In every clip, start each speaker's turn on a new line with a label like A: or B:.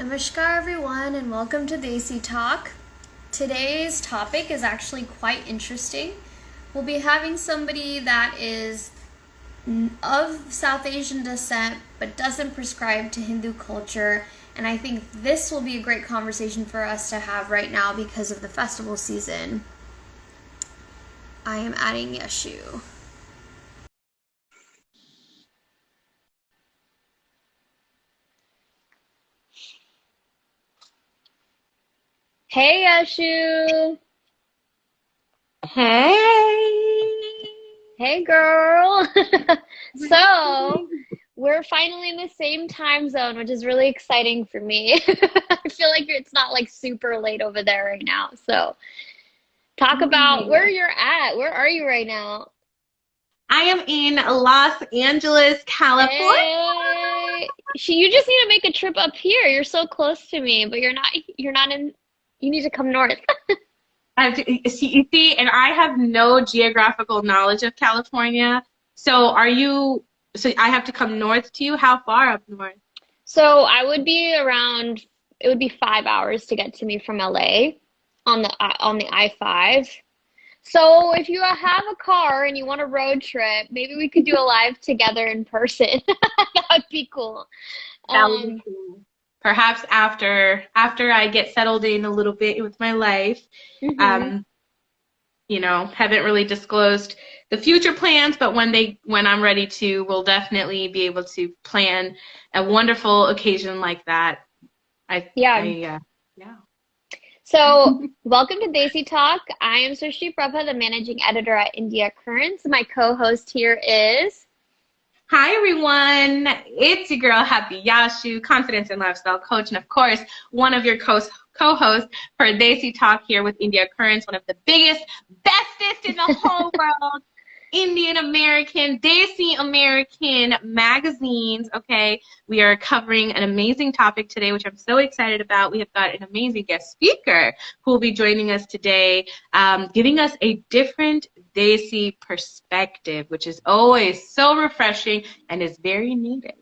A: Namaskar everyone and welcome to Desi Talk. Today's topic is actually quite interesting. We'll be having somebody that is of South Asian descent but doesn't prescribe to Hindu culture, and I think this will be a great conversation for us to have right now because of the festival season. I am adding Yashu. Hey Yashu!
B: Hey.
A: Hey girl! So, we're finally in the same time zone, which is really exciting for me. I feel like it's not like super late over there right now. So, talk about where
B: Ooh.
A: you're at. Where are you right now?
B: I am in Los Angeles, California.
A: Hey, you just need to make a trip up here. You're so close to me, but you're not in, you need to come north.
B: You see, and I have no geographical knowledge of California. So I have to come north to you? How far up north?
A: So, I would be around, it would be 5 hours to get to me from LA on the I-5. So if you have a car and you want a road trip, maybe we could do a live together in person. That would be cool.
B: That would be
A: Um,
B: cool. Perhaps after I get settled in a little bit with my life.
A: mhm.
B: Um, haven't really disclosed the future plans, but when I'm ready to, we'll definitely be able to plan a wonderful occasion like that.
A: Yeah.
B: Yeah.
A: So welcome to Desi Talk. I am Srishti Prabha, the managing editor at India Currents. My co-host here is.
B: Hi everyone, it's your girl Happy Yashu, confidence and lifestyle coach, and of course, one of your co-hosts for Desi Talk here with India Currents, one of the biggest, bestest in the whole world, Indian American, Desi American magazines. Okay, we are covering an amazing topic today, which I'm so excited about. We have got an amazing guest speaker who will be joining us today, giving us a different Desi perspective, which is always so refreshing and is very needed.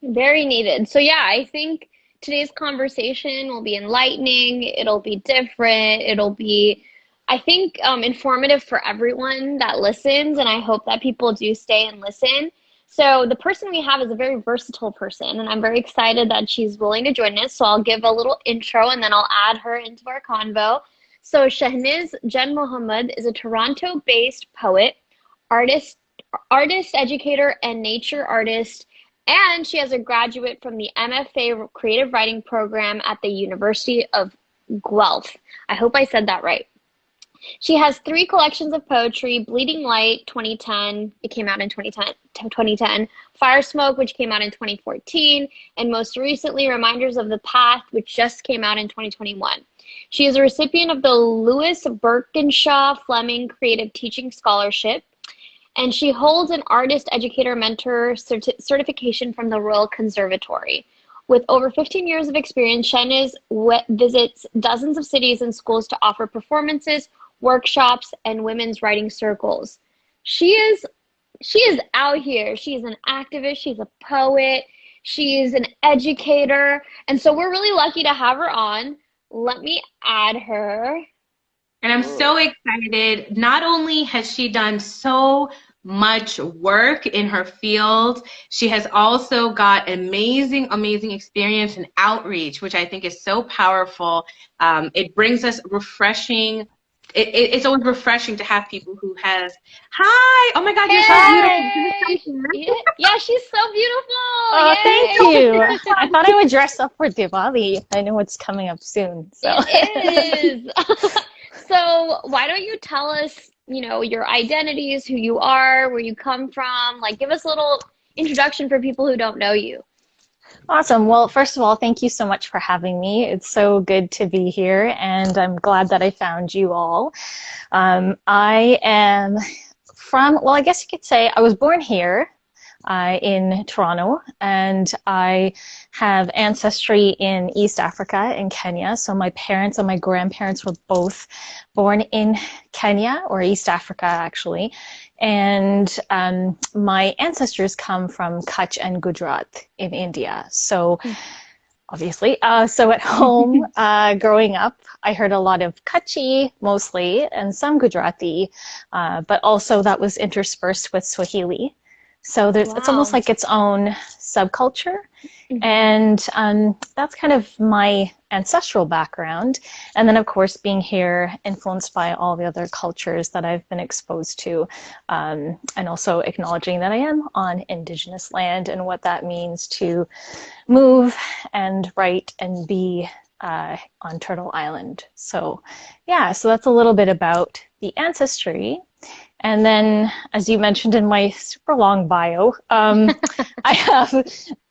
A: Very needed. So yeah, I think today's conversation will be enlightening. It'll be different. It'll be, I think, informative for everyone that listens, and I hope that people do stay and listen. So the person we have is a very versatile person, and I'm very excited that she's willing to join us. So I'll give a little intro, and then I'll add her into our convo. So Sheniz Janmohamed is a Toronto-based poet, artist, educator, and nature artist, and she has a graduate from the MFA Creative Writing program at the University of Guelph. I hope I said that right. She has three collections of poetry: Bleeding Light, 2010, it came out in 2010, Fire Smoke, which came out in 2014, and most recently, Reminders of the Path, which just came out in 2021. She is a recipient of the Louis Birkinshaw Fleming Creative Teaching Scholarship, and she holds an artist educator mentor certification from the Royal Conservatory. With over 15 years of experience, Sheniz visits dozens of cities and schools to offer performances, workshops, and women's writing circles. She is out here. She is an activist, she's a poet, she's an educator, and so we're really lucky to have her on. Let me add her.
B: And I'm so excited. Not only has she done so much work in her field, she has also got amazing, amazing experience in outreach, which I think is so powerful. It brings us refreshing. It's always refreshing to have people who has, hi, oh my God, you're so
A: Hey!
B: beautiful.
A: Yeah, she's so beautiful.
C: Oh, thank
A: Yay!
C: you. I thought I would dress up for Diwali. I know it's coming up soon, so.
A: It is. So why don't you tell us, your identities, who you are, where you come from, like give us a little introduction for people who don't know you.
C: Awesome. Well, first of all, thank you so much for having me. It's so good to be here, and I'm glad that I found you all. I am well, I guess you could say I was born here in Toronto, and I have ancestry in East Africa, in Kenya. So my parents and my grandparents were both born in Kenya, or East Africa, actually. And my ancestors come from Kutch and Gujarat in India. So obviously. So at home, growing up, I heard a lot of Kutchi mostly and some Gujarati, but also that was interspersed with Swahili. So it's almost
A: Wow.
C: like its own subculture.
A: Hmm.
C: And that's kind of my ancestral background. And then, of course, being here, influenced by all the other cultures that I've been exposed to, and also acknowledging that I am on Indigenous land and what that means to move and write and be on Turtle Island. So, yeah, so that's a little bit about the ancestry. And then, as you mentioned in my super long bio, I have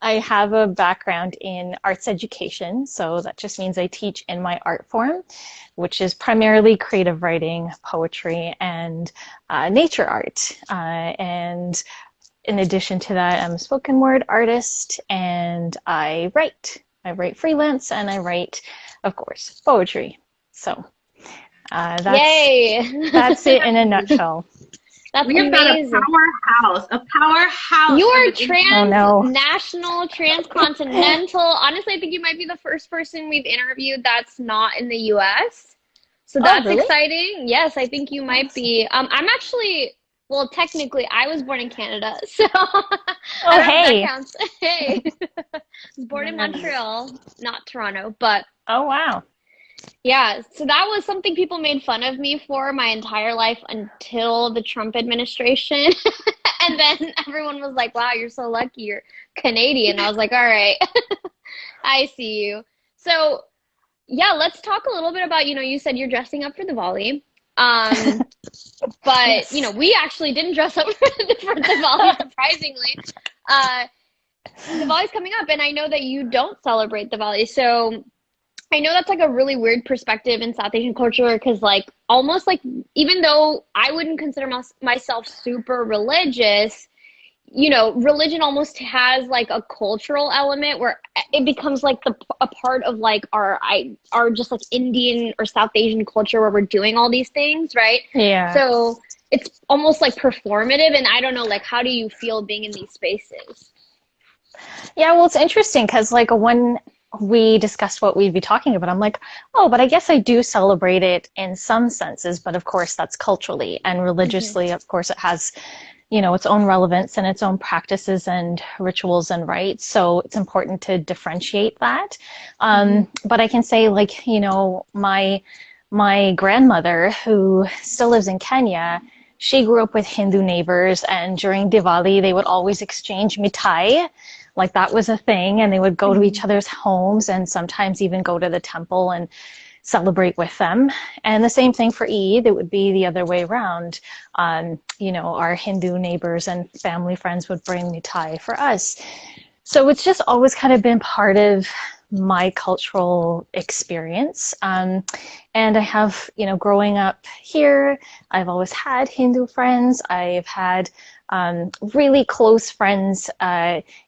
C: I have a background in arts education. So that just means I teach in my art form, which is primarily creative writing, poetry, and nature art. And in addition to that, I'm a spoken word artist, and I write. I write freelance, and I write, of course, poetry. So that's
A: Yay.
C: it in a nutshell.
A: That's
B: We have got
A: amazing.
B: a powerhouse
A: You
B: of
A: are
B: an
C: Oh no.
A: transnational, transcontinental. Honestly, I think you might be the first person we've interviewed that's not in the US. So
C: Oh,
A: that's
C: really?
A: exciting. Yes, I think you might
C: Awesome.
A: be. I'm actually, well, technically, I was born in Canada, so I
C: Oh,
A: don't know if that
C: hey.
A: counts. Hey, I was born in
B: Nice.
A: Montreal, not Toronto, but
C: Oh, wow.
A: yeah, so that was something people made fun of me for my entire life until the Trump administration. And then everyone was like, wow, you're so lucky you're Canadian. I was like, all right, I see you. So, yeah, let's talk a little bit about, you said you're dressing up for the volley. Um, but,
C: Yes.
A: we actually didn't dress up for the volley, surprisingly. Uh, the volley's coming up, and I know that you don't celebrate the volley. So, I know that's like a really weird perspective in South Asian culture because, like, almost like even though I wouldn't consider myself super religious, religion almost has like a cultural element where it becomes like a part of like our just like Indian or South Asian culture where we're doing all these things, right?
C: Yeah.
A: So it's almost like performative, and I don't know, like, how do you feel being in these spaces?
C: Yeah, well, it's interesting because, like, when we discussed what we'd be talking about, I'm like, oh, but I guess I do celebrate it in some senses. But of course, that's culturally and
A: Hmm.
C: religiously. Of course, it has, its own relevance and its own practices and rituals and rites. So it's important to differentiate that.
A: Hmm.
C: But I can say, like, my grandmother, who still lives in Kenya, she grew up with Hindu neighbors, and during Diwali, they would always exchange mithai. Like that was a thing, and they would go to each
A: Hmm.
C: other's homes and sometimes even go to the temple and celebrate with them. And the same thing for Eid, it would be the other way around. Our Hindu neighbors and family friends would bring mithai for us. So it's just always kind of been part of my cultural experience. And I have, growing up here, I've always had Hindu friends. I've had really close friends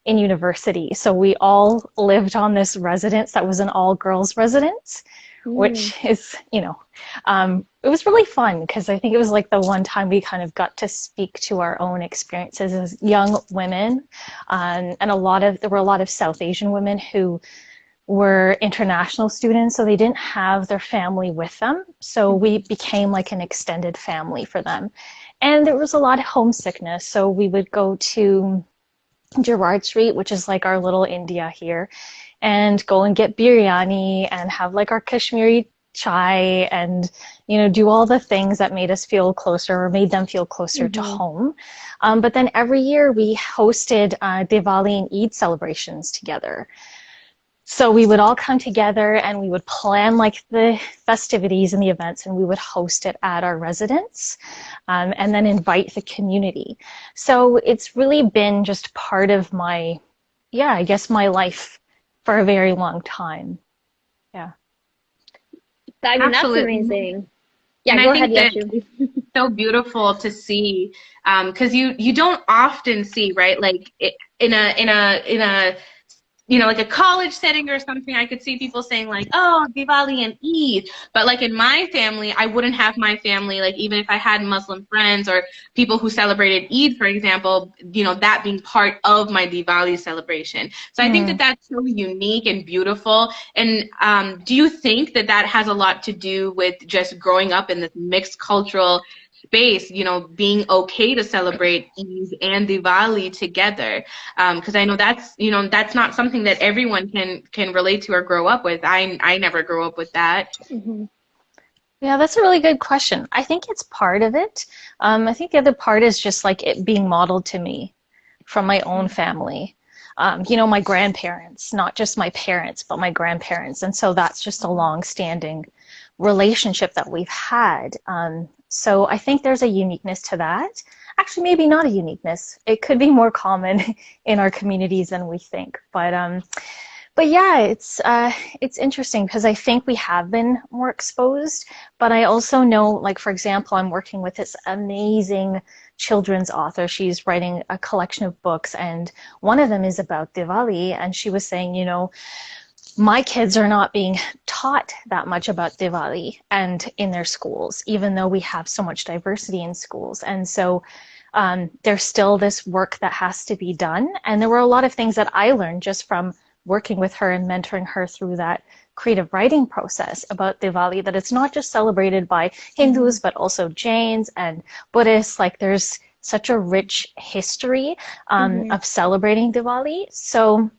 C: in university. So we all lived on this residence that was an all girls residence,
A: Hmm.
C: which is, it was really fun because I think it was like the one time we kind of got to speak to our own experiences as young women. And there were a lot of South Asian women who were international students, so they didn't have their family with them. So we became like an extended family for them. And there was a lot of homesickness. So we would go to Gerrard Street, which is like our little India here, and go and get biryani and have like our Kashmiri chai and do all the things that made us feel closer or made them feel closer to
A: Hmm.
C: home. But then every year we hosted Diwali and Eid celebrations together. So we would all come together and we would plan like the festivities and the events, and we would host it at our residence, and then invite the community. So it's really been just part of I guess my life for a very long time. Yeah.
A: I mean, that's
B: Absolutely.
A: amazing.
B: And
A: Yeah,
B: I
A: go ahead,
B: think that
A: Yashu.
B: it's so beautiful to see, because you don't often see, right? Like in a you know, like a college setting or something, I could see people saying like, oh, Diwali and Eid. But like in my family, I wouldn't have my family, like even if I had Muslim friends or people who celebrated Eid, for example, you know, that being part of my Diwali celebration. So I think that that's so unique and beautiful. And do you think that that has a lot to do with just growing up in this mixed cultural space, you know, being okay to celebrate Eid and Diwali together? Because I know that's, you know, that's not something that everyone can relate to or grow up with. I never grew up with that.
A: Mm-hmm.
C: Yeah, that's a really good question. I think it's part of it. I think the other part is just like it being modeled to me from my own family. You know, my grandparents, not just my parents, but my grandparents. And so that's just a long-standing relationship that we've had. So I think there's a uniqueness to that. Actually, maybe not a uniqueness. It could be more common in our communities than we think. But yeah, it's interesting because I think we have been more exposed. But I also know, like, for example, I'm working with this amazing children's author. She's writing a collection of books, and one of them is about Diwali. And she was saying, you know, my kids are not being taught that much about Diwali and in their schools, even though we have so much diversity in schools. And so there's still this work that has to be done. And there were a lot of things that I learned just from working with her and mentoring her through that creative writing process about Diwali, that it's not just celebrated by Hindus, but also Jains and Buddhists. Like there's such a rich history of celebrating Diwali. So,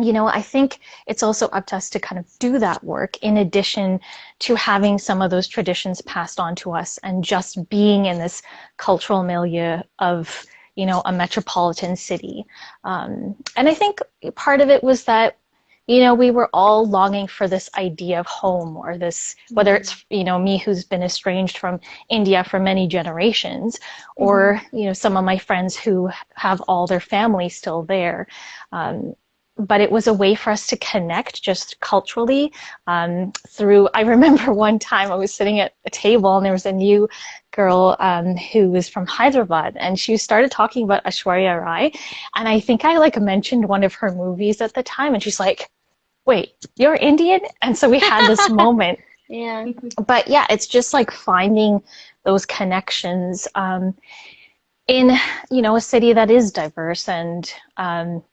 C: you know, I think it's also up to us to kind of do that work in addition to having some of those traditions passed on to us and just being in this cultural milieu of, you know, a metropolitan city. And I think part of it was that, you know, we were all longing for this idea of home, or this, whether it's, you know, me who's been estranged from India for many generations, or, you know, some of my friends who have all their family still there. But it was a way for us to connect just culturally through, I remember one time I was sitting at a table and there was a new girl who was from Hyderabad, and she started talking about Aishwarya Rai. And I think I like mentioned one of her movies at the time, and she's like, wait, you're Indian? And so we had this moment.
A: Yeah.
C: But yeah, it's just like finding those connections in, you know, a city that is diverse and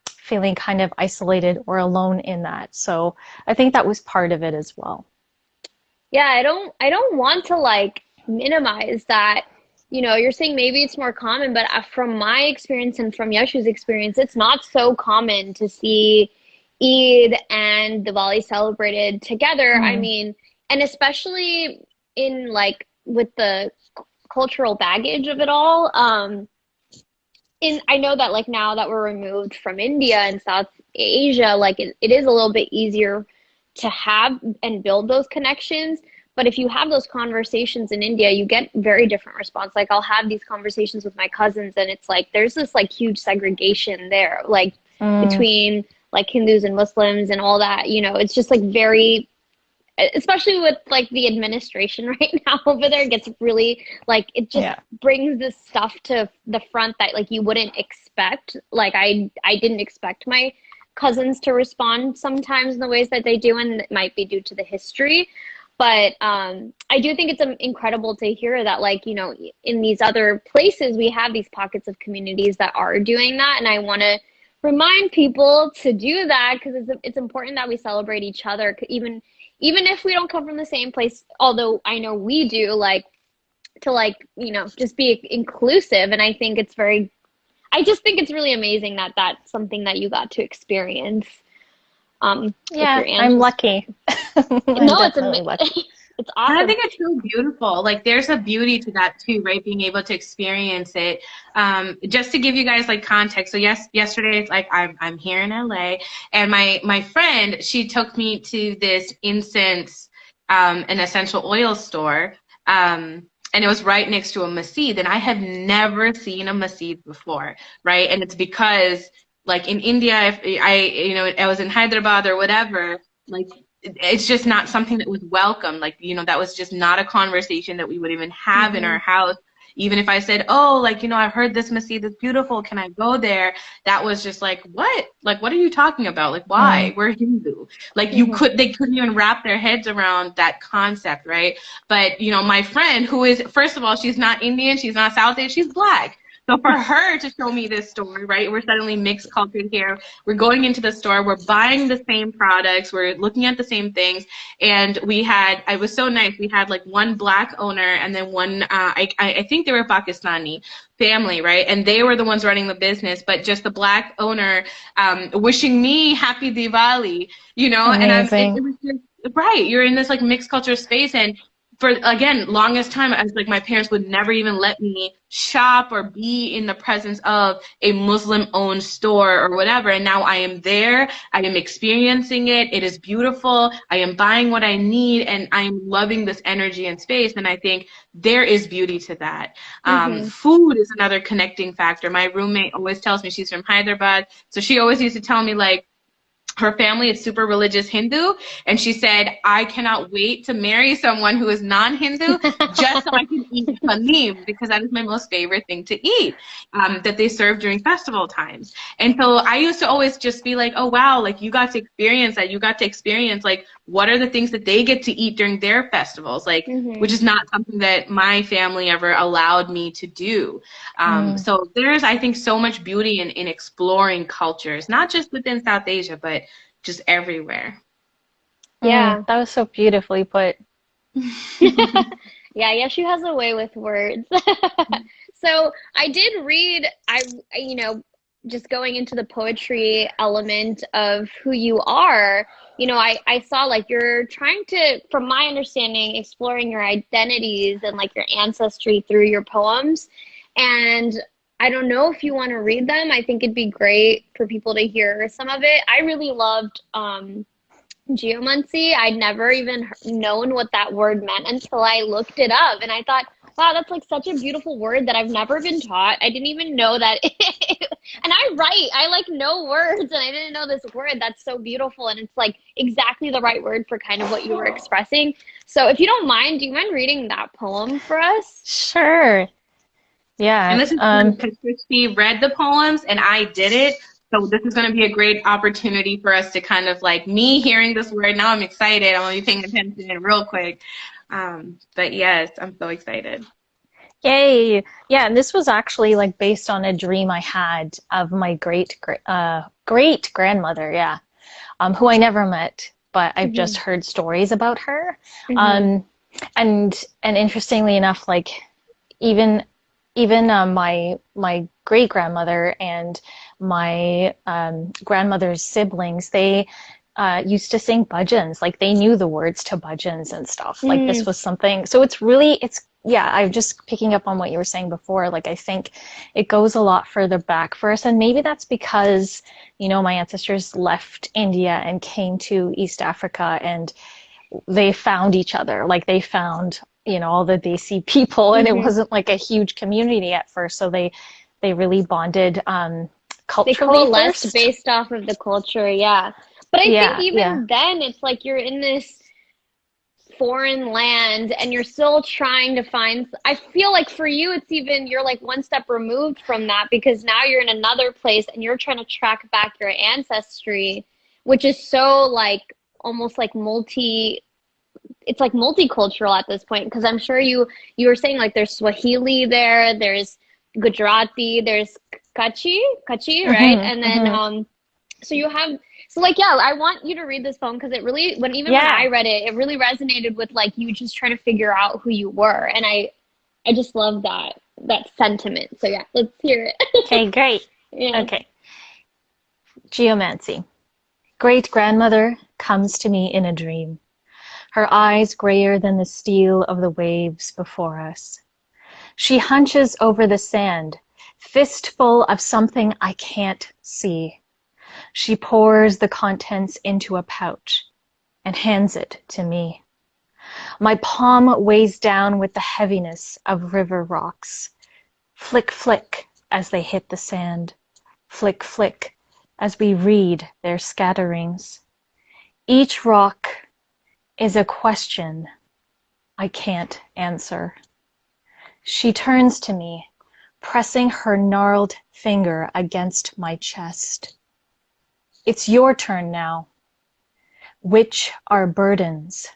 C: feeling kind of isolated or alone in that. So I think that was part of it as well.
A: Yeah, I don't want to like minimize that. You know, you're saying maybe it's more common, but from my experience and from Yashu's experience, it's not so common to see Eid and Diwali celebrated together. I mean, and especially in like with the cultural baggage of it all. I know that like now that we're removed from India and South Asia, like it is a little bit easier to have and build those connections. But if you have those conversations in India, you get very different response. Like I'll have these conversations with my cousins and it's like there's this like huge segregation there, like between like Hindus and Muslims and all that, you know, it's just like very, especially with like the administration right now over there, gets really like it just brings this stuff to the front that like you wouldn't expect. Like I didn't expect my cousins to respond sometimes in the ways that they do, and it might be due to the history. But I do think it's incredible to hear that, like, you know, in these other places we have these pockets of communities that are doing that, and I want to remind people to do that because it's important that we celebrate each other, even if we don't come from the same place, although I know we do, like, to, like, you know, just be inclusive. And I just think it's really amazing that that's something that you got to experience.
C: Yeah, I'm lucky.
A: No, it's lucky. It's awesome.
B: And I think it's so beautiful. Like there's a beauty to that too, right? Being able to experience it. Just to give you guys like context. So yesterday it's like I'm here in LA, and my friend, she took me to this incense, an essential oil store. And it was right next to a masjid, and I have never seen a masjid before, right? And it's because like in India, if I was in Hyderabad or whatever, like it's just not something that was welcome. Like, you know, that was just not a conversation that we would even have in our house. even if I said, oh, like, you know, I've heard this masjid is beautiful, can I go there? That was just like, what? Like, what are you talking about? Like, why?
C: Mm.
B: We're Hindu. Like,
A: Hmm.
B: they couldn't even wrap their heads around that concept, right? But, you know, my friend who is, first of all, she's not Indian, she's not South Asian, she's Black. So for her to show me this story, right? We're suddenly mixed cultured here. We're going into the store, we're buying the same products, we're looking at the same things, and it was so nice. We had like one Black owner and then one, I think they were Pakistani family, right? And they were the ones running the business, but just the Black owner wishing me happy Diwali, you know, and it
C: Amazing.
B: was just, right, you're in this like mixed culture space, and for again longest time I was like my parents would never even let me shop or be in the presence of a Muslim owned store or whatever, and now I am there, I am experiencing it, it is beautiful, I am buying what I need, and I am loving this energy and space, and I think there is beauty to that.
A: Hmm.
B: Food is another connecting factor. My roommate always tells me, she's from Hyderabad, so she always used to tell me like her family is super religious Hindu, and she said, I cannot wait to marry someone who is non-Hindu just so I can eat halim, because that is my most favorite thing to eat, that they serve during festival times. And so I used to always just be like, oh wow, like you got to experience that, you got to experience like what are the things that they get to eat during their festivals, like, which
A: Hmm.
B: is not something that my family ever allowed me to do.
C: Mm.
B: So there's, I think, so much beauty in exploring cultures, not just within South Asia, but just everywhere.
A: Yeah.
C: That was so beautifully put.
A: Yeah, Yashu has a way with words. So I did read, you know, just going into the poetry element of who you are, you know, I saw like you're trying to, from my understanding, exploring your identities and like your ancestry through your poems. And I don't know if you want to read them. I think it'd be great for people to hear some of it. I really loved geomancy. I'd never even known what that word meant until I looked it up. And I thought, wow, that's like such a beautiful word that I've never been taught. I didn't even know that. And I write, I like know words, and I didn't know this word. That's so beautiful. And it's like exactly the right word for kind of what you were expressing. So if you don't mind, do you mind reading that poem for us?
C: Sure.
B: And
C: Yeah.
B: this is funny because Srishti read the poems and I did it. So this is going to be a great opportunity for us to kind of like me hearing this word. Now I'm excited. I'm going to be paying attention real quick. But yes, I'm so excited.
C: Yay. Yeah, and this was actually like based on a dream I had of my great grandmother, yeah. Who I never met, but I've just
A: Hmm.
C: heard stories about her.
A: Hmm.
C: Um, and interestingly enough, like even my great grandmother and my grandmother's siblings, they used to sing bhajans. Like they knew the words to bhajans and stuff. Like this
A: Mm.
C: was something. So it's really it's yeah. I'm just picking up on what you were saying before. Like I think it goes a lot further back for us, and maybe that's because my ancestors left India and came to East Africa and they found each other. Like they found, all the Desi people, and it
A: Hmm.
C: wasn't like a huge community at first. So they really bonded
A: They
C: culturally
A: coalesced
C: first.
A: based off of the culture, yeah. But I think
C: Yeah, yeah.
A: even then, it's like you're in this foreign land and you're still trying to find. I feel like for you, it's even, you're like one step removed from that because now you're in another place and you're trying to track back your ancestry, which is so like almost like it's like multicultural at this point because I'm sure you were saying like there's Swahili there, there's Gujarati, there's Kachi, right?
C: Hmm.
A: And then
C: Hmm.
A: so you have so like yeah, I want you to read this poem because it really when I
C: Yeah.
A: read it, it really resonated with like you just trying to figure out who you were, and I just love that sentiment. So yeah, let's hear it.
C: Okay, great.
A: Yeah.
C: Okay. Geomancy. Great grandmother comes to me in a dream, her eyes grayer than the steel of the waves before us. She hunches over the sand, fistful of something I can't see. She pours the contents into a pouch and hands it to me. My palm weighs down with the heaviness of river rocks. Flick, flick as they hit the sand. Flick, flick as we read their scatterings. Each rock is a question I can't answer. She turns to me, pressing her gnarled finger against my chest. It's your turn now. Which are burdens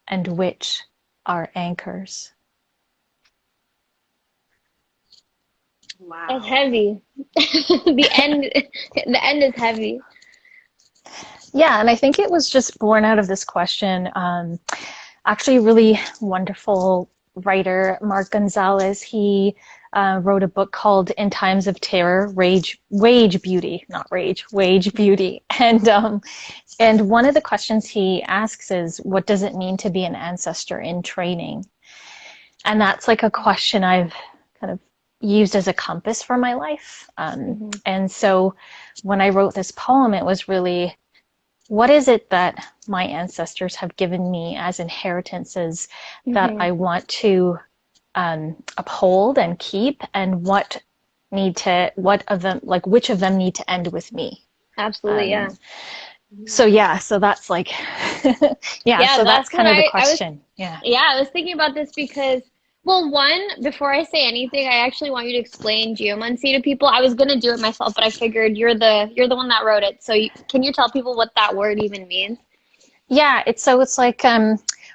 C: and which are anchors?
B: Wow.
A: That's heavy. The end is heavy.
C: Yeah, and I think it was just born out of this question. Actually, a really wonderful writer, Mark Gonzalez, he wrote a book called In Times of Terror, Wage Beauty, not rage, Wage Beauty. And one of the questions he asks is, what does it mean to be an ancestor in training? And that's like a question I've kind of used as a compass for my life. And so when I wrote this poem, it was really, what is it that my ancestors have given me as inheritances that I want to uphold and keep, and which of them need to end with me?
A: Absolutely, yeah.
C: So that's like, so that's kind of the question.
A: I was thinking about this because, well, one, before I say anything, I actually want you to explain geomancy to people. I was going to do it myself, but I figured you're the one that wrote it. So can you tell people what that word even means?
C: Yeah, it's like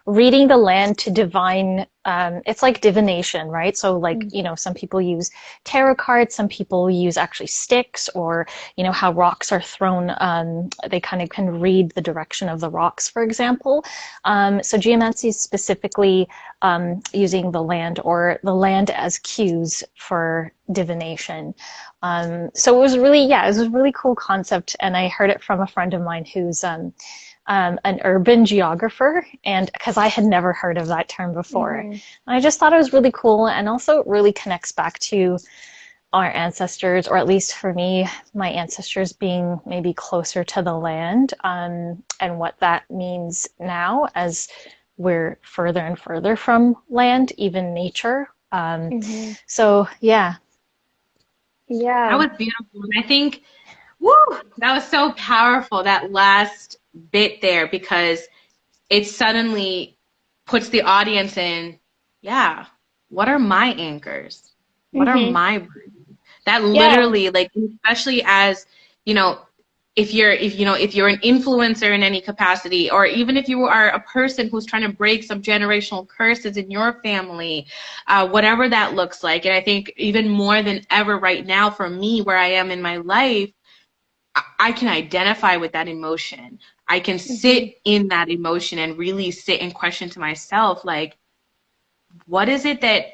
C: reading the land to divine. It's like divination, right? So like, some people use tarot cards, some people use actually sticks, or, how rocks are thrown. They kind of can read the direction of the rocks, for example. So geomancy is specifically using the land, or the land as cues for divination. So it was a really cool concept. And I heard it from a friend of mine who's an urban geographer, and because I had never heard of that term before. I just thought it was really cool, and also it really connects back to our ancestors, or at least for me, my ancestors being maybe closer to the land, and what that means now as we're further and further from land, even nature. So yeah.
B: That was beautiful. And I think, that was so powerful, that last bit there, because it suddenly puts the audience in, what are my anchors? What are my burdens? That literally, like, especially as, if you're an influencer in any capacity, or even if you are a person who's trying to break some generational curses in your family, whatever that looks like. And I think even more than ever right now for me, where I am in my life, I can identify with that emotion. I can sit in that emotion and really sit and question to myself, like, what is it that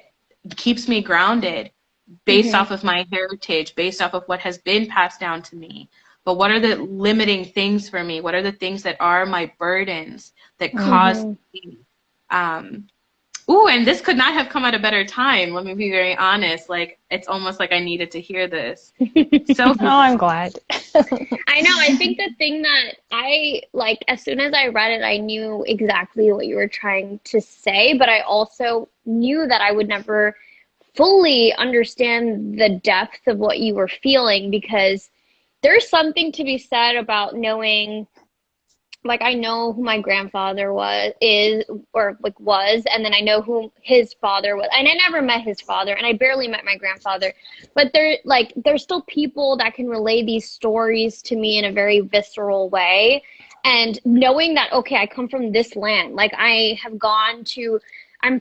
B: keeps me grounded based off of my heritage, based off of what has been passed down to me? But what are the limiting things for me? What are the things that are my burdens that cause me? And this could not have come at a better time. Let me be very honest. Like, it's almost like I needed to hear this. So,
C: I'm glad.
A: I know. I think the thing that I, like, as soon as I read it, I knew exactly what you were trying to say, but I also knew that I would never fully understand the depth of what you were feeling, because there's something to be said about knowing, like, I know who my grandfather was, and then I know who his father was. And I never met his father, and I barely met my grandfather. But there's still people that can relay these stories to me in a very visceral way. And knowing that, okay, I come from this land. Like, I'm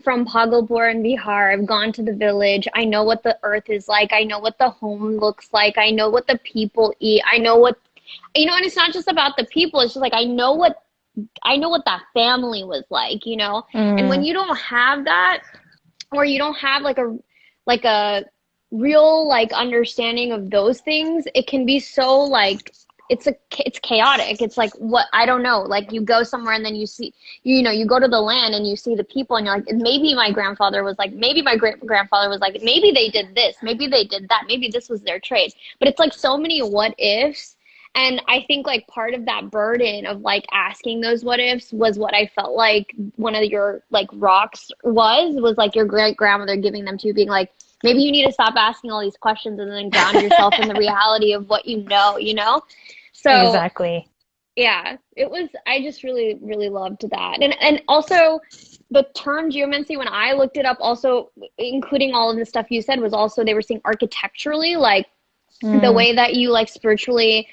A: from Bhagalpur in Bihar. I've gone to the village. I know what the earth is like. I know what the home looks like. I know what the people eat. I know what, and it's not just about the people. It's just like, I know what that family was like, And when you don't have that, or you don't have like a real like understanding of those things, it can be so like, it's chaotic. It's like, what, I don't know. Like, you go somewhere and then you see, you go to the land and you see the people and you're like, maybe my grandfather was like, maybe my great grandfather was like, maybe they did this, maybe they did that, maybe this was their trade. But it's like so many what ifs. And I think like part of that burden of like asking those what ifs was what I felt like one of your like rocks was like your great grandmother giving them to you, being like, maybe you need to stop asking all these questions and then ground yourself in the reality of what you know? So
C: exactly.
A: Yeah, it was, I just really, really loved that. And also the term geomancy, when I looked it up, also including all of the stuff you said, was also they were saying architecturally, like the
C: Mm,
A: way that you like spiritually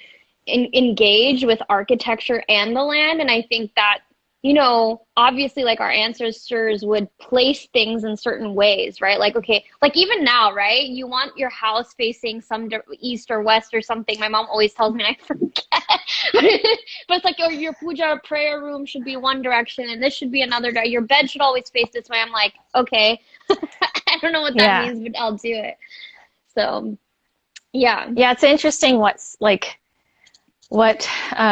A: engage with architecture and the land. And I think that, you know, obviously like our ancestors would place things in certain ways, right? Like, okay, like even now, right? You want your house facing some east or west or something. My mom always tells me, and I forget. But it's like, oh, your puja prayer room should be one direction and this should be another direction. Your bed should always face this way. I'm like, okay, I don't know what that
C: yeah.
A: means, but I'll do it. So, yeah.
C: Yeah, it's interesting what's like what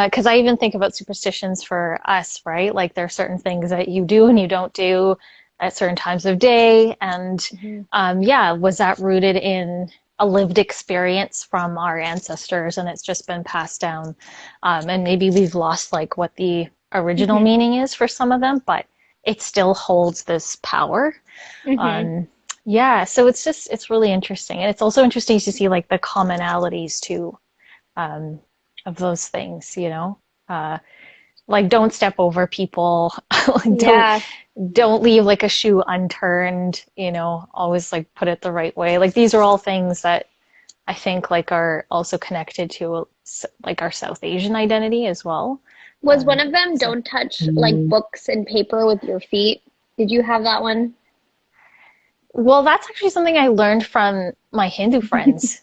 C: because I even think about superstitions for us, right? Like there are certain things that you do and you don't do at certain times of day. And
A: Mhm.
C: yeah, was that rooted in a lived experience from our ancestors and it's just been passed down? And maybe we've lost like what the original
A: Mhm.
C: meaning is for some of them, but it still holds this power.
A: Mhm.
C: Um, yeah, so it's really interesting. And it's also interesting to see like the commonalities too, um, of those things, you know? Uh, like don't step over people, like
A: Yeah.
C: don't leave like a shoe unturned, you know, always like put it the right way. Like these are all things that I think like are also connected to like our South Asian identity as well.
A: Was one of them
C: So
A: don't touch like books and paper with your feet? Did you have that one?
C: well, that's actually something I learned from my Hindu friends.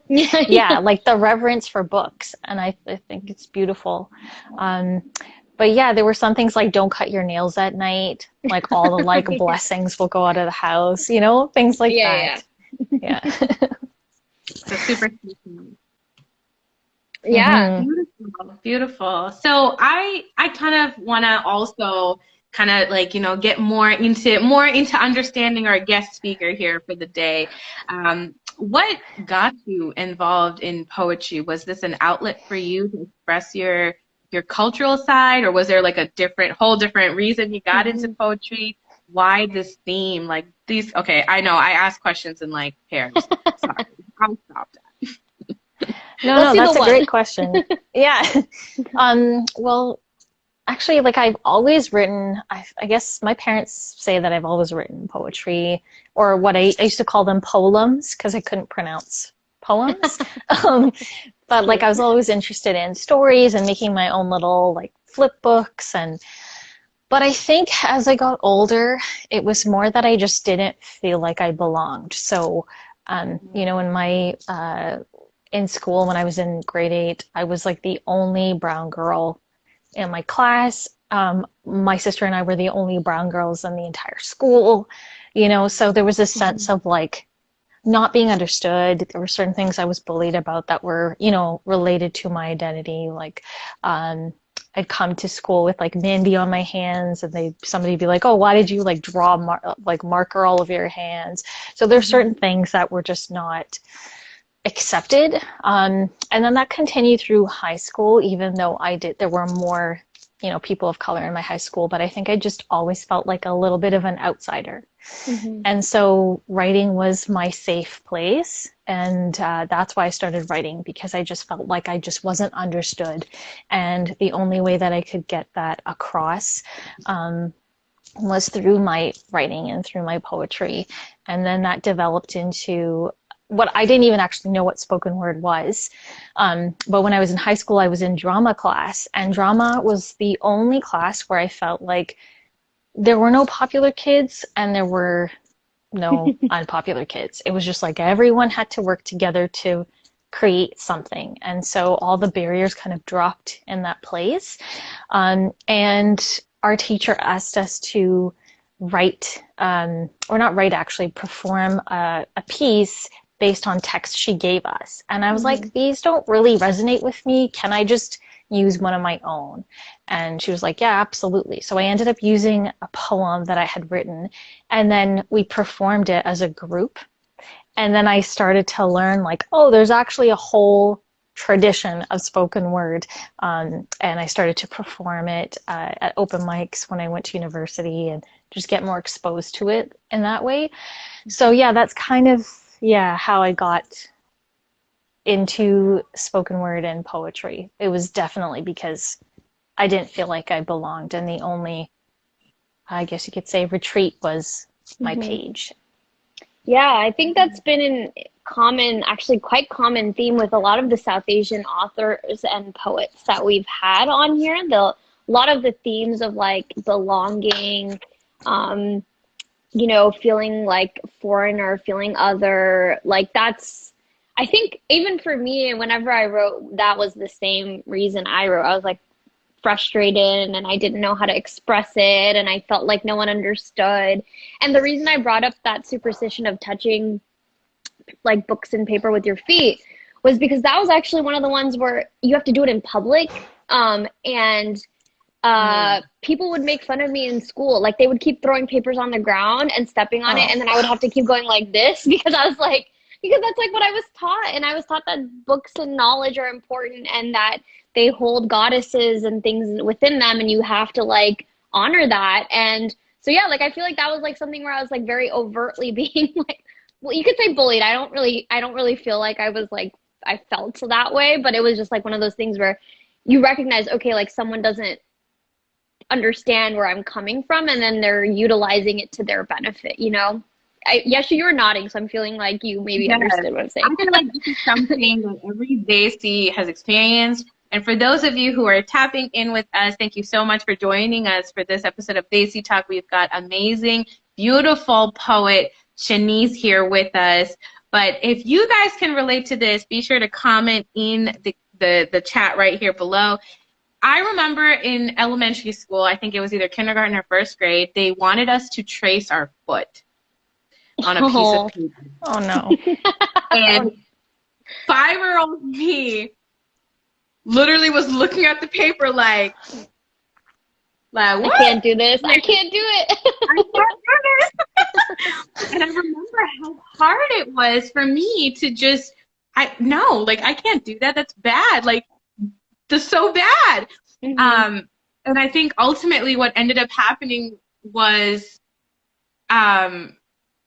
A: Yeah,
C: Yeah,
A: yeah.
C: like the reverence for books, and I think it's beautiful. Um, but yeah, there were some things like don't cut your nails at night, like all the like
A: Yeah,
C: blessings will go out of the house, you know, things like
A: yeah.
C: that. Yeah.
B: So super.
A: Yeah.
C: hmm
B: Beautiful, beautiful. So I kind of want to also kind of like, you know, get more into understanding our guest speaker here for the day. What got you involved in poetry? Was this an outlet for you to express your cultural side, or was there like a whole different reason you got into
A: Hmm.
B: poetry? Why this theme? Like these, okay, I know I ask questions in like pairs. Sorry, I'll stop that.
C: No,
A: Let's
C: no,
A: do the
C: that's a
A: one.
C: great question. Yeah. Well, actually, like I've always written, I guess my parents say that I've always written poetry, or what I used to call them poems because I couldn't pronounce poems. Um, but like
A: Cute.
C: I was always interested in stories and making my own little like flip books and but I think as I got older, it was more that I just didn't feel like I belonged. So, you know, in school when I was in grade 8, I was like the only brown girl in my class. My sister and I were the only brown girls in the entire school, you know, so there was a sense
A: Mhm.
C: of like not being understood. There were certain things I was bullied about that were, you know, related to my identity. Like, I'd come to school with like Mandy on my hands, and somebody'd be like, "Oh, why did you like draw like marker all over your hands?" So there's
A: Mhm.
C: certain things that were just not accepted. And then that continued through high school, even though there were more, you know, people of color in my high school, but I think I just always felt like a little bit of an outsider.
A: Mhm.
C: And so writing was my safe place. And that's why I started writing because I just felt like I just wasn't understood. And the only way that I could get that across was through my writing and through my poetry. And then that developed into what I didn't even actually know what spoken word was. But when I was in high school, I was in drama class, and drama was the only class where I felt like there were no popular kids and there were no unpopular kids. It was just like everyone had to work together to create something. And so all the barriers kind of dropped in that place. And our teacher asked us to write, or not write actually, perform a piece based on text she gave us. And I was like,
A: Mhm.
C: these don't really resonate with me. Can I just use one of my own? And she was like, yeah, absolutely. So I ended up using a poem that I had written, and then we performed it as a group. And then I started to learn, like, oh, there's actually a whole tradition of spoken word. And I started to perform it at open mics when I went to university and just get more exposed to it in that way. So, yeah, that's kind of, yeah, how I got into spoken word and poetry. It was definitely because I didn't feel like I belonged, and the only I guess you could say, retreat was my page.
A: Yeah, I think that's been in common, actually quite common theme with a lot of the South Asian authors and poets that we've had on here. A lot of the themes of like belonging, you know, feeling like foreigner, feeling other, like that's, I think even for me, whenever I wrote, that was the same reason I wrote. I was like frustrated and I didn't know how to express it and I felt like no one understood. And the reason I brought up that superstition of touching like books and paper with your feet was because that was actually one of the ones where you have to do it in public. And people would make fun of me in school. Like they would keep throwing papers on the ground and stepping on it. And then I would have to keep going like this because I was like, because that's like what I was taught. And I was taught that books and knowledge are important and that they hold goddesses and things within them and you have to like honor that. And so, yeah, like I feel like that was like something where I was like very overtly being like, well, you could say bullied. I don't really feel like I was like, I felt that way, but it was just like one of those things where you recognize, okay, like someone doesn't understand where I'm coming from and then they're utilizing it to their benefit, you know? Yashu, you were nodding, so I'm feeling like you maybe understood what I'm saying.
B: I feel like this is something that every Desi has experienced. And for those of you who are tapping in with us, thank you so much for joining us for this episode of Desi Talk. We've got amazing, beautiful poet Sheniz here with us. But if you guys can relate to this, be sure to comment in the chat right here below. I remember in elementary school, I think it was either kindergarten or first grade, they wanted us to trace our foot on a piece of paper.
C: Oh, no.
B: And 5-year-old me literally was looking at the paper like what?
A: I can't do this. I can't do it.
B: I can't do this. And I remember how hard it was for me to just, I can't do that. That's bad. Like, that's so bad. And I think ultimately what ended up happening was,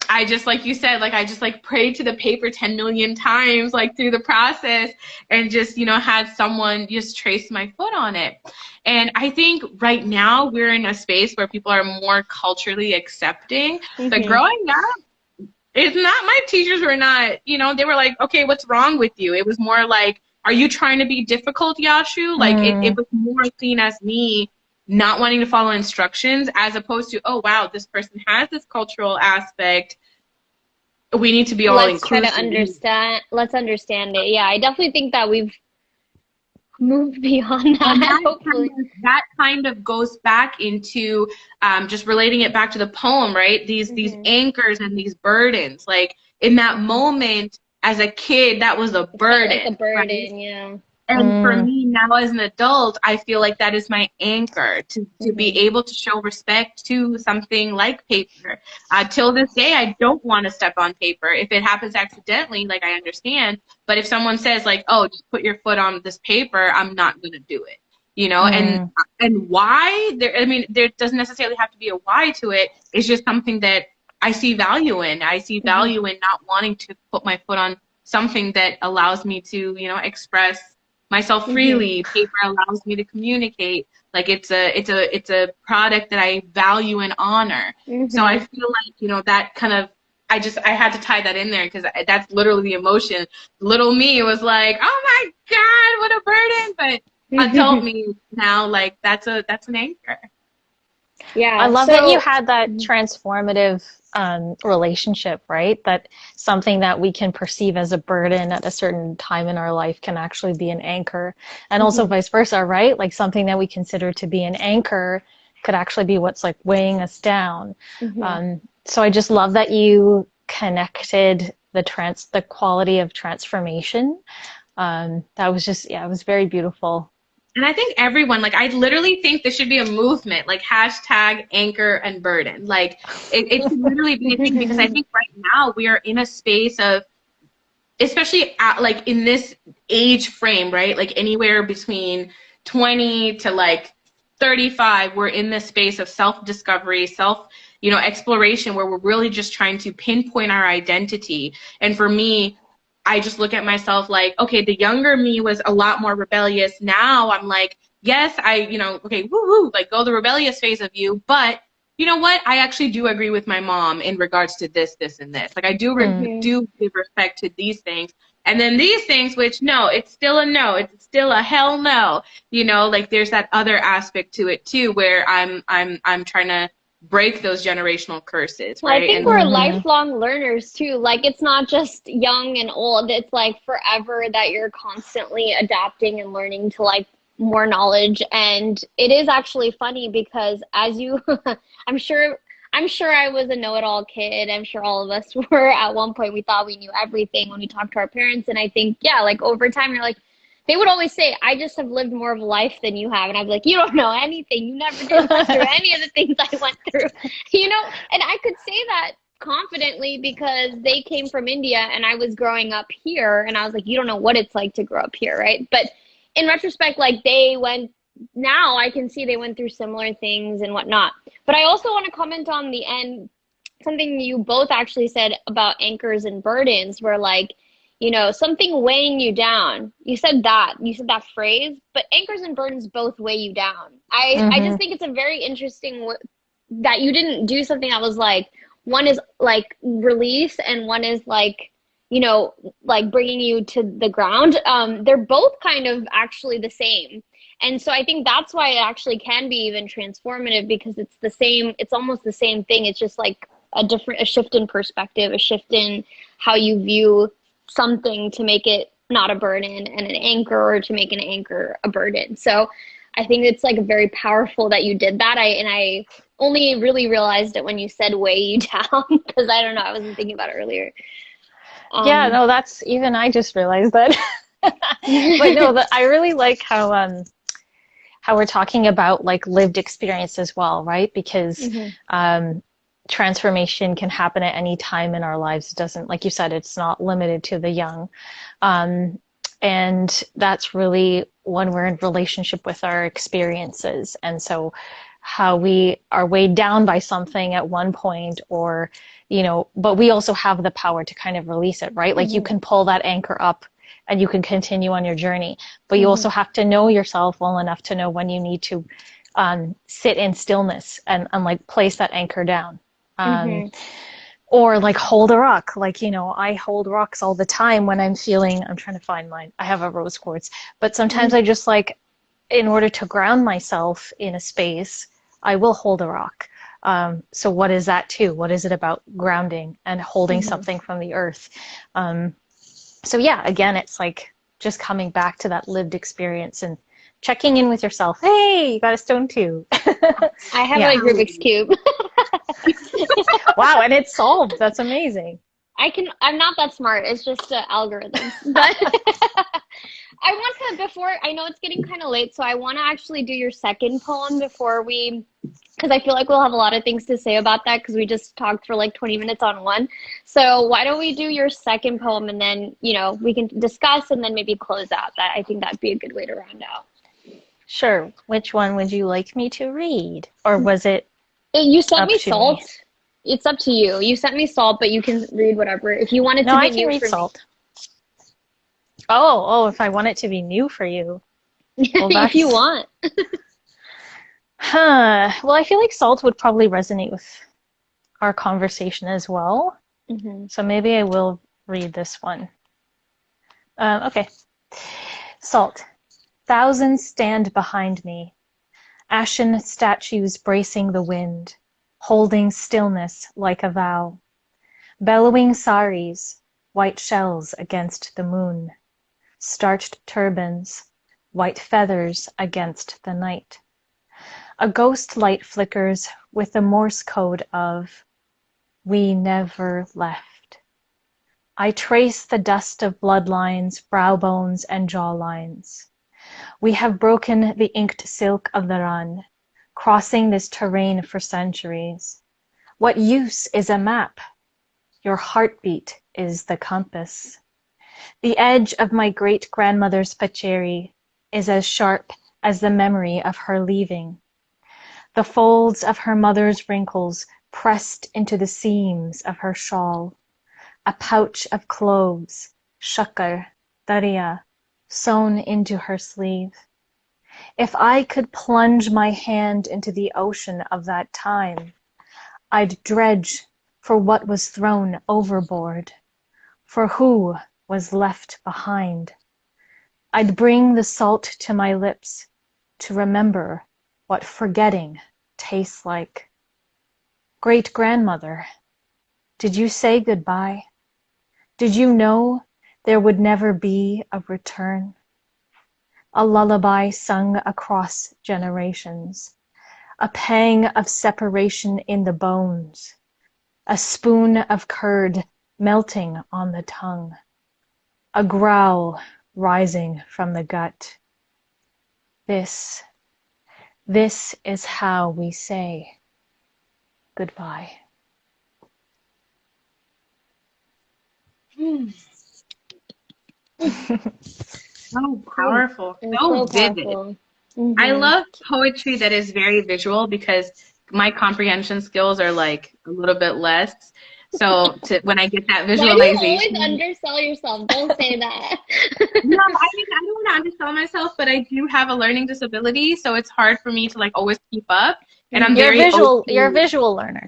B: I just, like you said, like I just like prayed to the paper 10 million times, like through the process and just, you know, had someone just trace my foot on it. And I think right now we're in a space where people are more culturally accepting. But growing up, it's not, my teachers were not, you know, they were like, okay, what's wrong with you? It was more like, are you trying to be difficult, Yashu? Like it was more seen as me not wanting to follow instructions as opposed to, oh, wow, this person has this cultural aspect. We need to be all inclusive.
A: Let's try to understand. Let's understand it. Yeah, I definitely think that we've moved beyond that. Hopefully,
B: that kind of goes back into just relating it back to the poem, right? These anchors and these burdens. Like in that moment, as a kid, that was a burden.
A: Like a burden,
B: right?
A: yeah.
B: And for me now as an adult, I feel like that is my anchor to be able to show respect to something like paper. Till this day, I don't want to step on paper. If it happens accidentally, like I understand. But if someone says like, oh, just put your foot on this paper, I'm not going to do it. You know, and why? There doesn't necessarily have to be a why to it. It's just something that I see value in. I see value in not wanting to put my foot on something that allows me to, you know, express myself freely. Paper allows me to communicate. Like it's a product that I value and honor. So I feel like, you know, that kind of, I had to tie that in there because that's literally the emotion. Little me was like, oh my God, what a burden. But adult me now, like that's an anchor.
A: Yeah.
C: I love that you had that transformative relationship, right? That something that we can perceive as a burden at a certain time in our life can actually be an anchor. And also vice versa, right? Like something that we consider to be an anchor could actually be what's like weighing us down. So I just love that you connected the quality of transformation. That was just, yeah, it was very beautiful.
B: And I think everyone, like, I literally think there should be a movement, like hashtag anchor and burden. Like, it should literally be a thing because I think right now we are in a space of, especially like in this age frame, right? Like anywhere between 20 to like 35, we're in this space of self-discovery, exploration where we're really just trying to pinpoint our identity. And for me, I just look at myself like, okay, the younger me was a lot more rebellious. Now I'm like, yes, okay, woo-hoo, like go the rebellious phase of you, but you know what? I actually do agree with my mom in regards to this, this, and this. Like I
A: Hmm.
B: do give respect to these things. And then these things, which no, it's still a no. It's still a hell no. You know, like there's that other aspect to it too, where I'm trying to break those generational curses,
A: Well, I
B: right?
A: think
B: And
A: we're
C: Mm-hmm.
A: lifelong learners too. Like it's not just young and old. It's like forever that you're constantly adapting and learning to like more knowledge. And it is actually funny because as you I'm sure I'm sure I was a know-it-all kid. I'm sure all of us were at one point. We thought we knew everything when we talked to our parents. And I think, yeah, like over time you're like they would always say, I just have lived more of a life than you have. And I'd be like, you don't know anything. You never did went through any of the things I went through. You know, and I could say that confidently because they came from India and I was growing up here and I was like, you don't know what it's like to grow up here, right? But in retrospect, like they went, now I can see they went through similar things and whatnot. But I also want to comment on the end, something you both actually said about anchors and burdens, where like, you know, something weighing you down. You said that phrase, but anchors and burdens both weigh you down. I
C: Mm-hmm.
A: just think it's a very interesting that you didn't do something that was like one is like release and one is like you know like bringing you to the ground. They're both kind of actually the same, and so I think that's why it actually can be even transformative because it's the same, it's almost the same thing. It's just like a shift in perspective, a shift in how you view something to make it not a burden and an anchor, or to make an anchor a burden. So I think it's like very powerful that you did that. I only really realized it when you said weigh you down because I don't know, I wasn't thinking about it earlier.
C: Yeah,
A: Um,
C: no, that's even I just realized that. But no, I really like how we're talking about like lived experience as well, right? Because
A: mhm,
C: um, transformation can happen at any time in our lives. It doesn't, like you said, it's not limited to the young. Um, and that's really when we're in relationship with our experiences. And so how we are weighed down by something at one point or, you know, but we also have the power to kind of release it, right? Like you
A: mhm,
C: can pull that anchor up and you can continue on your journey, but you
A: mhm,
C: also have to know yourself well enough to know when you need to sit in stillness and like place that anchor down. Um,
A: mhm,
C: or like hold a rock. Like, you know, I hold rocks all the time when I'm feeling, I'm trying to find mine. I have a rose quartz, but sometimes
A: mhm,
C: I just like, in order to ground myself in a space, I will hold a rock. So what is that too? What is it about grounding and holding
A: mhm.
C: something from the earth? Um, so yeah, again, it's like just coming back to that lived experience and checking in with yourself. Hey, you got a stone too.
A: I have
C: Yeah.
A: a Rubik's Cube.
C: Wow, and it's solved. That's amazing.
A: I'm not that smart. It's just algorithms. But I want to, before, I know it's getting kind of late, so I want to actually do your second poem before we, because I feel like we'll have a lot of things to say about that because we just talked for like 20 minutes on one. So why don't we do your second poem and then, you know, we can discuss and then maybe close out. That I think that'd be a good way to round out.
C: Sure. Which one would you like me to read? Or was it
A: You sent
C: up
A: me
C: to me?
A: salt. It's up to you. You sent me salt, but you can read whatever. If you want it
C: No,
A: to
C: I
A: be
C: can
A: new
C: read
A: for me.
C: Salt. Oh, if I want it to be new for you. Well,
A: If you
C: that's,
A: want.
C: well, I feel like Salt would probably resonate with our conversation as well.
A: Hmm.
C: So maybe I will read this one. Okay. Salt. Thousands stand behind me, ashen statues bracing the wind, holding stillness like a vow. Bellowing saris, white shells against the moon, starched turbans, white feathers against the night. A ghost light flickers with the Morse code of "We never left." I trace the dust of bloodlines, brow bones, and jawlines. We have broken the inked silk of the run, crossing this terrain for centuries. What use is a map? Your heartbeat is the compass. The edge of my great-grandmother's pacheri is as sharp as the memory of her leaving. The folds of her mother's wrinkles pressed into the seams of her shawl. A pouch of cloves, shakkar, daria, sewn into her sleeve. If I could plunge my hand into the ocean of that time, I'd dredge for what was thrown overboard, for who was left behind. I'd bring the salt to my lips to remember what forgetting tastes like. Great-grandmother, did you say goodbye? Did you know there would never be a return? A lullaby sung across generations, a pang of separation in the bones, a spoon of curd melting on the tongue, a growl rising from the gut. This is how we say goodbye.
B: So powerful,
A: It's
B: so
A: so
B: vivid.
A: powerful.
B: I love poetry that is very visual because my comprehension skills are like a little bit less. So when I get that
A: Why do you always
B: visualization,
A: undersell yourself? Don't say that.
B: no, I mean I don't want to undersell myself, but I do have a learning disability, so it's hard for me to like always keep up. And I'm very open.
C: You're a visual learner.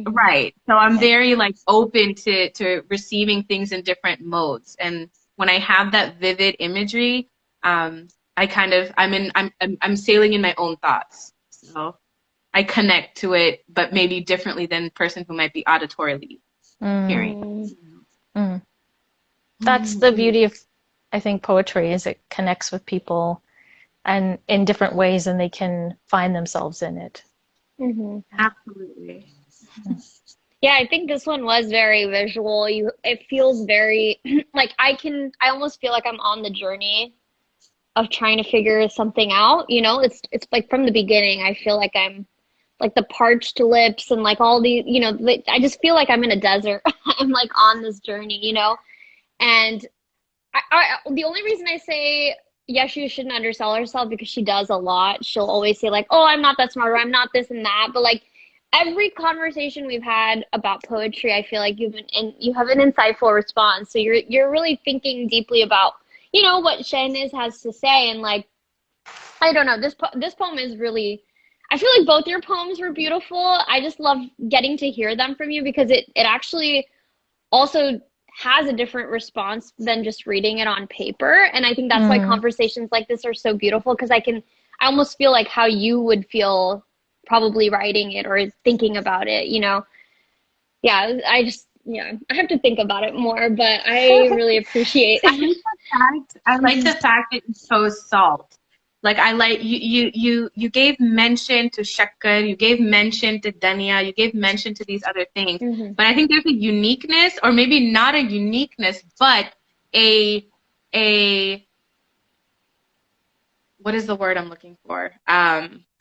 B: Right. So I'm very like open to receiving things in different modes. And when I have that vivid imagery, I kind of I'm sailing in my own thoughts. So I connect to it, but maybe differently than the person who might be auditorily hearing.
C: That's the beauty of, I think, poetry, is it connects with people and in different ways, and they can find themselves in it.
B: Absolutely.
A: Yeah, I think this one was very visual. It feels very like I almost feel like I'm on the journey of trying to figure something out. You know, it's like from the beginning, I feel like I'm like the parched lips and like all the, I just feel like I'm in a desert. I'm like on this journey, and the only reason I say Yashu shouldn't undersell herself because she does a lot. She'll always say like, "Oh, I'm not that smart," or "I'm not this and that." But like every conversation we've had about poetry, I feel like you have an insightful response. So you're really thinking deeply about what Sheniz has to say, and like I don't know, this poem is really. I feel like both your poems were beautiful. I just love getting to hear them from you because it actually also has a different response than just reading it on paper. And I think that's why conversations like this are so beautiful, because I almost feel like how you would feel probably writing it or thinking about it, Yeah, I have to think about it more, but I really appreciate it.
B: I like the fact that you chose salt. Like I like you gave mention to shakkar, you gave mention to dhania, you gave mention to these other things. But I think there's a uniqueness, or maybe not a uniqueness, but a what is the word I'm looking for?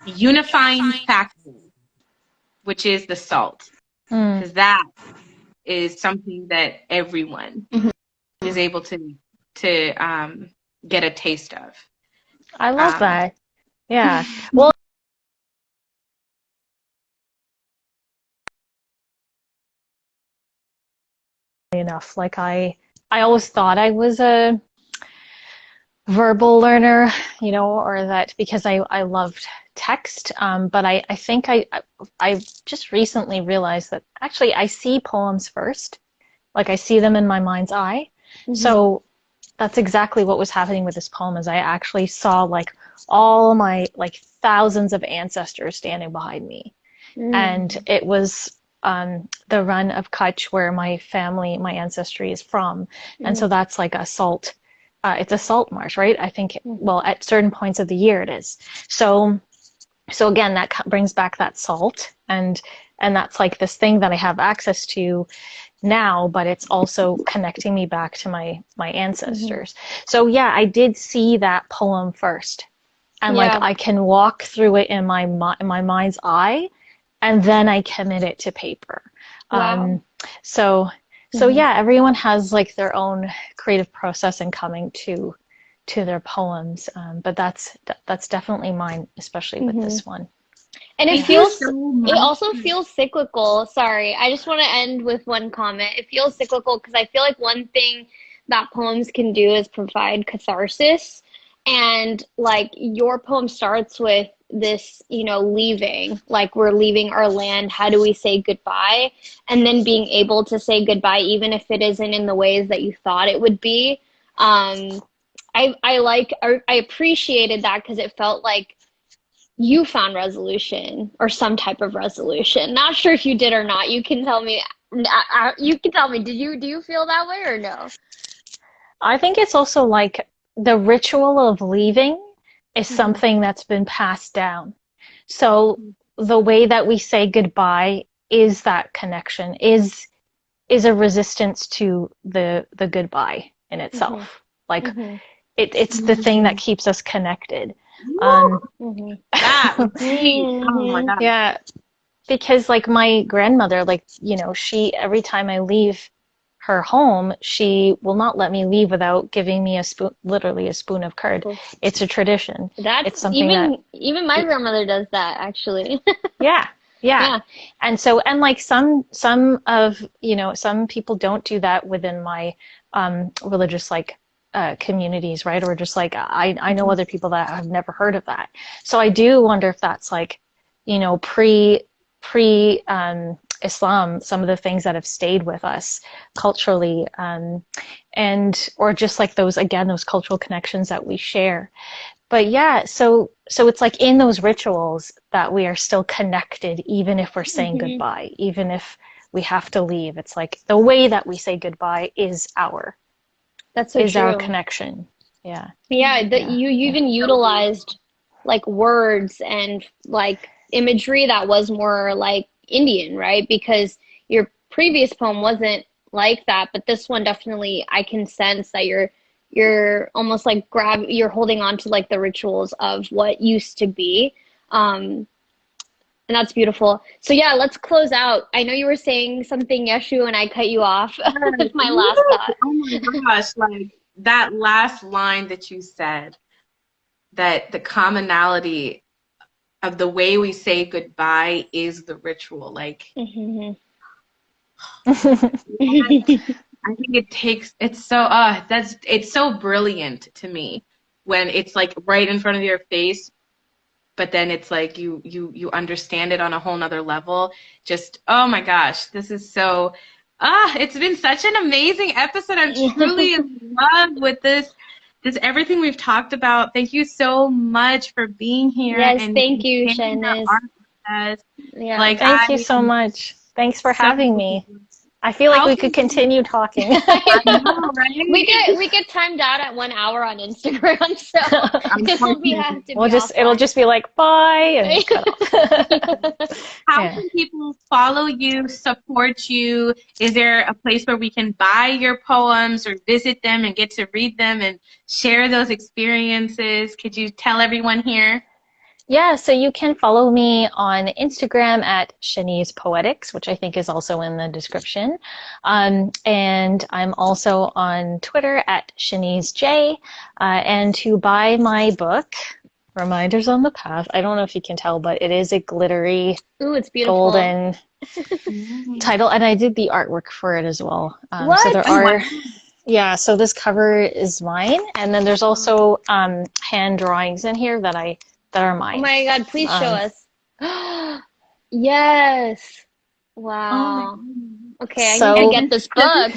B: Unifying factor, which is the salt. Because that is something that everyone is able to get a taste of.
C: I love that. Yeah. Well, enough. Like I always thought I was a verbal learner, or that because I loved text. But I think I just recently realized that actually I see poems first. Like I see them in my mind's eye. So that's exactly what was happening with this poem, is I actually saw like all my like thousands of ancestors standing behind me. And it was the run of Kutch, where my ancestry is from. And so that's like a salt, it's a salt marsh, right? I think, well, at certain points of the year it is. So again, that brings back that salt, and that's like this thing that I have access to now, but it's also connecting me back to my ancestors. So yeah, I did see that poem first, and like I can walk through it in my mind's eye, and then I commit it to paper.
A: Wow.
C: So yeah, everyone has like their own creative process in coming to their poems, but that's definitely mine, especially with this one.
A: And it also feels cyclical. Sorry, I just want to end with one comment. It feels cyclical because I feel like one thing that poems can do is provide catharsis. And like your poem starts with this, you know, leaving, like we're leaving our land. How do we say goodbye? And then being able to say goodbye, even if it isn't in the ways that you thought it would be. I appreciated that because it felt like you found resolution or some type of resolution. Not sure if you did or not. You can tell me. You can tell me. Do you feel that way or no?
C: I think it's also like the ritual of leaving is something that's been passed down. So the way that we say goodbye is that connection, is a resistance to the goodbye in itself. Like it's the thing that keeps us connected.
B: That was deep. Oh my God.
C: Yeah, because like my grandmother, like, you know, she, every time I leave her home, she will not let me leave without giving me a spoon, literally a spoon of curd. It's a tradition. It's something
A: even my grandmother does that, actually.
C: Yeah. And so, and like some of, you know, some people don't do that within my religious like communities, right? Or just like I know other people that have never heard of that. So I do wonder if that's like, you know, pre Islam, some of the things that have stayed with us culturally, and or just like those, again, those cultural connections that we share. But yeah, so it's like in those rituals that we are still connected, even if we're saying goodbye, even if we have to leave. It's like the way that we say goodbye is our connection. Yeah.
A: You even utilized like words and like imagery that was more like Indian, right? Because your previous poem wasn't like that, but this one definitely, I can sense that you're almost like you're holding on to like the rituals of what used to be. And that's beautiful. So yeah, let's close out. I know you were saying something, Yashu, and I cut you off with my last thought.
B: Oh my gosh, like that last line that you said, that the commonality of the way we say goodbye is the ritual. Like, I think it's so brilliant to me when it's like right in front of your face, but then it's like you understand it on a whole nother level. Just, oh my gosh, this is so, it's been such an amazing episode. I'm truly in love with this everything we've talked about. Thank you so much for being here.
A: Yes, and thank you, Sheniz.
C: Yeah, like, thank you so much. Thanks for having me. I feel like we could continue talking.
B: I know, right?
A: We get timed out at 1 hour on Instagram, so this will have to be
C: it'll just be like bye and cut off.
B: How can people follow you, support you? Is there a place where we can buy your poems or visit them and get to read them and share those experiences? Could you tell everyone here?
C: Yeah, so you can follow me on Instagram at Sheniz Poetics, which I think is also in the description. And I'm also on Twitter at ShenizJ. And to buy my book, Reminders on the Path, I don't know if you can tell, but it is a glittery,
A: it's beautiful,
C: golden title. And I did the artwork for it as well.
A: What?
C: So there are... Yeah, so this cover is mine. And then there's also hand drawings in here that are mine.
A: Oh my God, please show us. Yes. Wow. Okay, I need to get this book.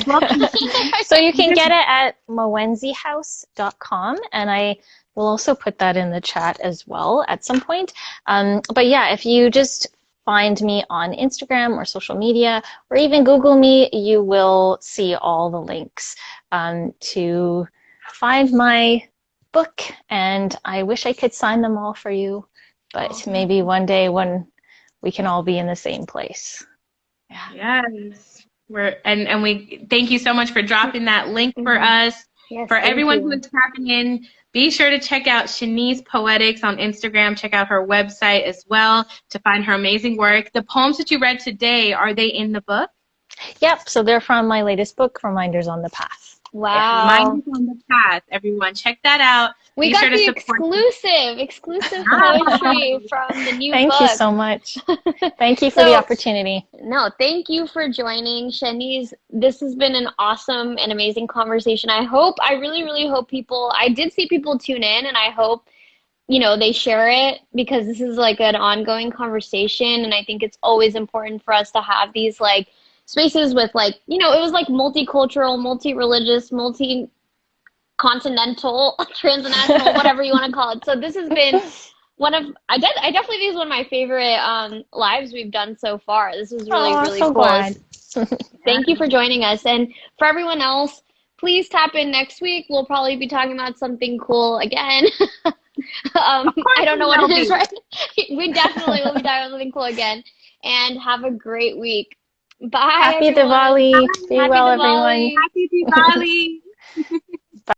C: So you can get it at mowenzihouse.com, and I will also put that in the chat as well at some point. But yeah, if you just find me on Instagram or social media, or even Google me, you will see all the links to find my book, and I wish I could sign them all for you, but maybe one day when we can all be in the same place.
B: Yeah. Yes. And we thank you so much for dropping that link for us.
A: Yes,
B: for everyone who is tapping in, be sure to check out Sheniz Poetics on Instagram. Check out her website as well to find her amazing work. The poems that you read today, are they in the book?
C: Yep, so they're from my latest book, Reminders on the Path.
A: Wow.
B: Reminders on the Path, everyone. Check that out.
A: We got the exclusive poetry from the new book.
C: Thank you so much. Thank you for the opportunity.
A: No, thank you for joining, Sheniz. This has been an awesome and amazing conversation. I really, really hope I did see people tune in, and I hope you know, they share it, because this is like an ongoing conversation. And I think it's always important for us to have these like spaces with like, you know, it was like multicultural, multi-religious, multi-continental, transnational, whatever you want to call it. So this has been I definitely think it's one of my favorite lives we've done so far. This was really,
C: Oh, I'm
A: really
C: so
A: cool.
C: glad.
A: Thank you for joining us. And for everyone else, please tap in next week. We'll probably be talking about something cool again. I don't know what it is, right? We definitely will be talking about something cool again. And have a great week. Bye,
C: Happy
A: everyone.
C: Diwali. Be
A: Happy
C: well,
A: Diwali.
C: everyone.
B: Happy Diwali.